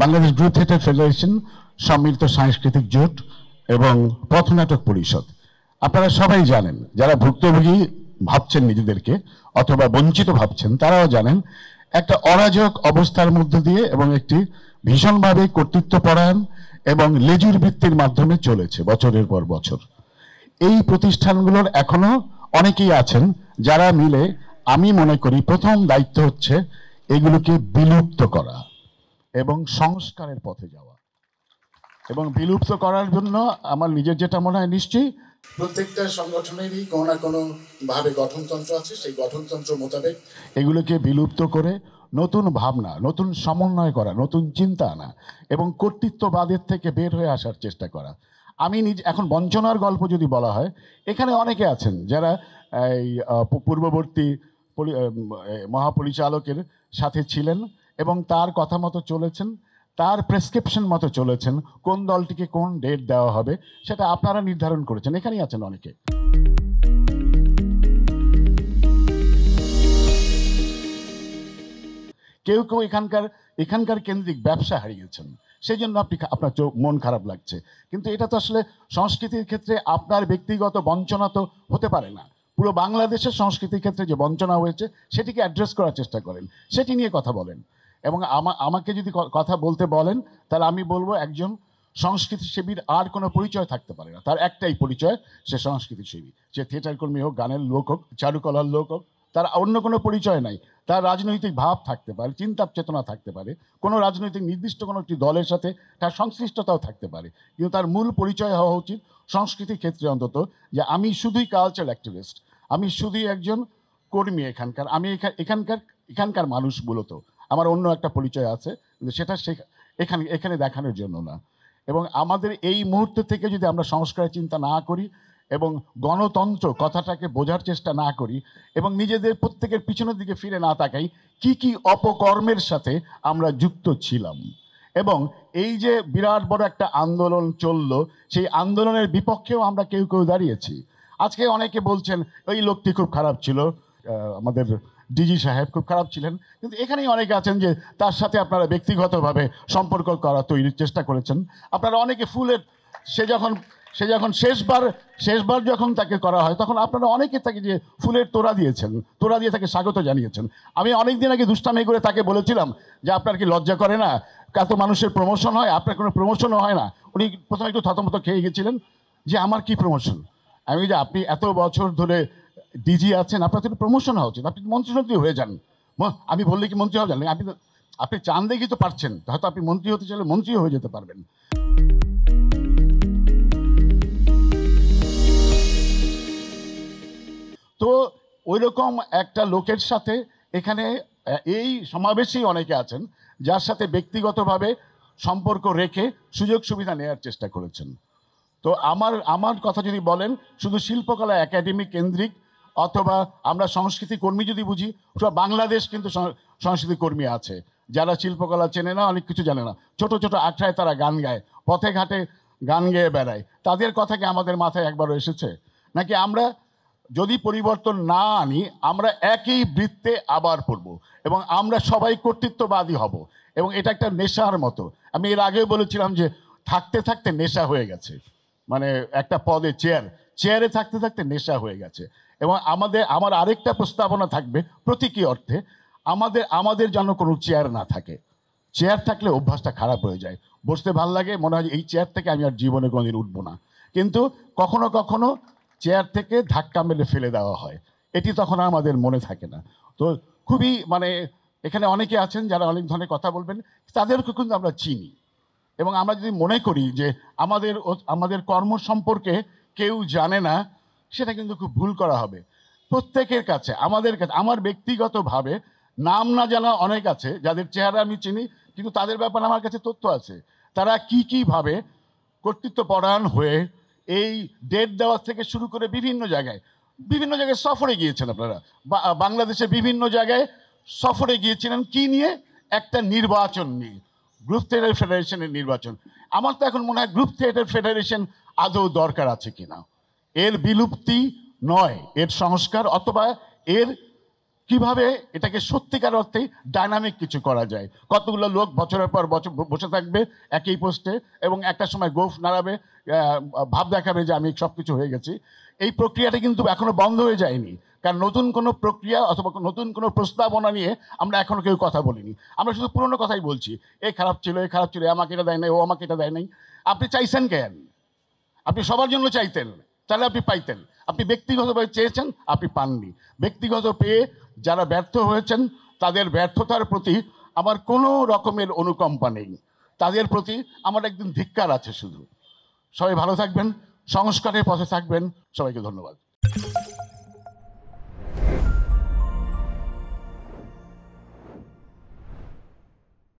Bangladesh group theatre federation, সম্মিলিত সাংস্কৃতিক জোট এবং পথনাটক পরিষদ। আপনারা সবাই জানেন, যারা ভুক্তভোগী ভাবছেন নিজেদেরকে অথবা বঞ্চিত ভাবছেন, তারাও জানেন একটা অরাজক অবস্থার মধ্য দিয়ে এবং একটি ভীষণভাবে কর্তৃত্বপরায়ণ এবং লেজুর ভিত্তির মাধ্যমে চলেছে বছরের পর বছর। এই প্রতিষ্ঠানগুলোর এখনো অনেকেই আছেন যারা মিলে, আমি মনে করি প্রথম দায়িত্ব হচ্ছে এগুলোকে বিলুপ্ত করা এবং সংস্কারের পথে যাওয়া। এবং বিলুপ্ত করার জন্য আমার নিজের যেটা মনে হয়, নিশ্চয়ই প্রত্যেকটা সংগঠনেরই কোনো না কোনো ভাবে গঠনতন্ত্র আছে, সেই গঠনতন্ত্র মোতাবেক এগুলোকে বিলুপ্ত করে নতুন ভাবনা, নতুন সমন্বয় করা, নতুন চিন্তা আনা এবং কর্তৃত্ববাদের থেকে বের হয়ে আসার চেষ্টা করা। আমি এখন বঞ্চনার গল্প যদি বলা হয়, এখানে অনেকে আছেন যারা এই পূর্ববর্তী মহাপরিচালকের সাথে ছিলেন এবং তার কথা মতো চলেছেন, তার প্রেসক্রিপশন মতো চলেছেন। কোন দলটিকে কোন ডেট দেওয়া হবে সেটা আপনারা নির্ধারণ করেছেন, এখানেই আছেন অনেকে। কেউ কেউ এখানকার কেন্দ্রিক ব্যবসা হারিয়েছেন, সেই জন্য আপনার মন খারাপ লাগছে। কিন্তু এটা তো আসলে সংস্কৃতির ক্ষেত্রে আপনার ব্যক্তিগত বঞ্চনা তো হতে পারে না। পুরো বাংলাদেশের সংস্কৃতির ক্ষেত্রে যে বঞ্চনা হয়েছে সেটিকে অ্যাড্রেস করার চেষ্টা করেন, সেটি নিয়ে কথা বলেন। এবং আমাকে যদি কথা বলতে বলেন, তাহলে আমি বলবো একজন সংস্কৃতি সেবীর আর কোনো পরিচয় থাকতে পারে না। তার একটাই পরিচয়, সে সংস্কৃতি সেবী। সে থিয়েটার কর্মী হোক, গানের লোক হোক, চারুকলার লোক হোক, তার অন্য কোনো পরিচয় নাই। তার রাজনৈতিক ভাব থাকতে পারে, চিন্তা চেতনা থাকতে পারে, কোনো রাজনৈতিক নির্দিষ্ট কোনো একটি দলের সাথে তার সংশ্লিষ্টতাও থাকতে পারে, কিন্তু তার মূল পরিচয় হওয়া উচিত সংস্কৃতির ক্ষেত্রে অন্তত যে আমি শুধুই কালচার অ্যাক্টিভিস্ট, আমি শুধুই একজন কর্মী এখানকার, আমি এখানকার মানুষ। মূলত আমার অন্য একটা পরিচয় আছে, কিন্তু সেটা এখানে দেখানোর জন্য না। এবং আমাদের এই মুহূর্ত থেকে যদি আমরা সংস্কারের চিন্তা না করি এবং গণতন্ত্র কথাটাকে বোঝার চেষ্টা না করি এবং নিজেদের প্রত্যেকের পিছনের দিকে ফিরে না তাকাই, কি কি অপকর্মের সাথে আমরা যুক্ত ছিলাম, এবং এই যে বিরাট বড় একটা আন্দোলন চললো, সেই আন্দোলনের বিপক্ষেও আমরা কেউ কেউ দাঁড়িয়েছি। আজকে অনেকে বলছেন ওই লোকটি খুব খারাপ ছিল, আমাদের ডিজি সাহেব খুব খারাপ ছিলেন, কিন্তু এখানেই অনেকে আছেন যে তার সাথে আপনারা ব্যক্তিগতভাবে সম্পর্ক তৈরির চেষ্টা করেছেন। আপনারা অনেকে সে যখন শেষবার যখন তাকে করা হয়, তখন আপনারা অনেকে তাকে যে ফুলের তোড়া দিয়েছেন, তোড়া দিয়ে তাকে স্বাগত জানিয়েছেন। আমি অনেক দিন আগে দুষ্টামি করে তাকে বলেছিলাম যে আপনার কি লজ্জা করে না, এত মানুষের প্রমোশন হয়, আপনার কোনো প্রমোশনও হয় না। উনি প্রথমে একটু থতমত খেয়ে গেছিলেন যে আমার কি প্রমোশন। আমি যে আপনি এত বছর ধরে ডিজি আছেন, আপনার তো প্রমোশন হওয়া উচিত, আপনি মন্ত্রী হয়ে যান। আমি বললে কি মন্ত্রী হওয়া যান? আপনি চান দেখি তো পারছেন, হয়তো আপনি মন্ত্রী হতে চাইলে মন্ত্রীও হয়ে যেতে পারবেন। তো ওই রকম একটা লোকের সাথে এখানে এই সমাবেশেই অনেকে আছেন যার সাথে ব্যক্তিগতভাবে সম্পর্ক রেখে সুযোগ সুবিধা নেওয়ার চেষ্টা করেছেন। তো আমার কথা যদি বলেন, শুধু শিল্পকলা একাডেমি কেন্দ্রিক অথবা আমরা সংস্কৃতি কর্মী যদি বুঝি, সব বাংলাদেশ কিন্তু সংস্কৃতি কর্মী আছে যারা শিল্পকলা চেনে না, অনেক কিছু জানে না। ছোট ছোট আখড়ায় তারা গান গায়, পথে ঘাটে গান গেয়ে বেড়ায়। তাদের কথা কি আমাদের মাথায় একবারও এসেছে? নাকি আমরা যদি পরিবর্তন না আনি, আমরা একই বৃত্তে আবার পড়ব এবং আমরা সবাই কর্তৃত্ববাদী হব, এবং এটা একটা নেশার মতো। আমি এর আগেও বলেছিলাম যে থাকতে থাকতে নেশা হয়ে গেছে, মানে একটা পদে চেয়ারে থাকতে থাকতে নেশা হয়ে গেছে। এবং আমার আরেকটা প্রস্তাবনা থাকবে প্রতীকী অর্থে, আমাদের যেন কোনো চেয়ার না থাকে। চেয়ার থাকলে অভ্যাসটা খারাপ হয়ে যায়, বসতে ভাল লাগে, মনে হয় এই চেয়ার থেকে আমি আর জীবনে কোনোদিন উঠবো না। কিন্তু কখনো কখনো চেয়ার থেকে ধাক্কা মেরে ফেলে দেওয়া হয়, এটি তখন আমাদের মনে থাকে না। তো খুবই এখানে অনেকে আছেন যারা অনেক ধরনের কথা বলবেন, তাদেরকে কিন্তু আমরা চিনি। এবং আমরা যদি মনে করি যে আমাদের কর্ম সম্পর্কে কেউ জানে না, সেটা কিন্তু খুব ভুল করা হবে। প্রত্যেকের কাছে, আমাদের কাছে, আমার ব্যক্তিগতভাবে নাম না জানা অনেক আছে যাদের চেহারা আমি চিনি, কিন্তু তাদের ব্যাপারে আমার কাছে তথ্য আছে। তারা কীভাবে কর্তৃত্বপরায়ণ হয়ে এই ডেট দেওয়া থেকে শুরু করে বিভিন্ন জায়গায় সফরে গিয়েছেন। আপনারা বাংলাদেশের বিভিন্ন জায়গায় সফরে গিয়েছিলেন কি নিয়ে? একটা নির্বাচন নিয়ে, গ্রুপ থিয়েটার ফেডারেশনের নির্বাচন। আমার তো এখন মনে হয় গ্রুপ থিয়েটার ফেডারেশন আদৌ দরকার আছে কিনা। এর বিলুপ্তি নয়, এর সংস্কার অথবা এর কিভাবে এটাকে সত্যিকার অর্থে ডাইনামিক কিছু করা যায়। কতগুলো লোক বছরের পর বছর বসে থাকবে একই পোস্টে এবং একটা সময় গোফ নাড়াবে, ভাব দেখাবে যে আমি সব কিছু হয়ে গেছি। এই প্রক্রিয়াটা কিন্তু এখনো বন্ধ হয়ে যায়নি, কারণ নতুন কোনো প্রক্রিয়া অথবা নতুন কোনো প্রস্তাবনা নিয়ে আমরা এখনো কেউ কথা বলিনি। আমরা শুধু পুরনো কথাই বলছি, এ খারাপ ছিল, এ খারাপ ছিল, আমাকে এটা দেয় নাই, ও আমাকে এটা দেয় নাই। আপনি চাইছেন কেন? আপনি সবার জন্য চাইতেন, তাহলে আপনি পাইতেন। আপনি ব্যক্তিগতভাবে চেয়েছেন, আপনি পাননি। ব্যক্তিগত পেয়ে যারা ব্যর্থ হয়েছেন তাদের ব্যর্থতার প্রতি আমার কোনো রকমের অনুকম্পা নেই, তাদের প্রতি আমার একদিন ধিক্কার আছে শুধু। সবাই ভালো থাকবেন, সংস্কারের পথে থাকবেন। সবাইকে ধন্যবাদ।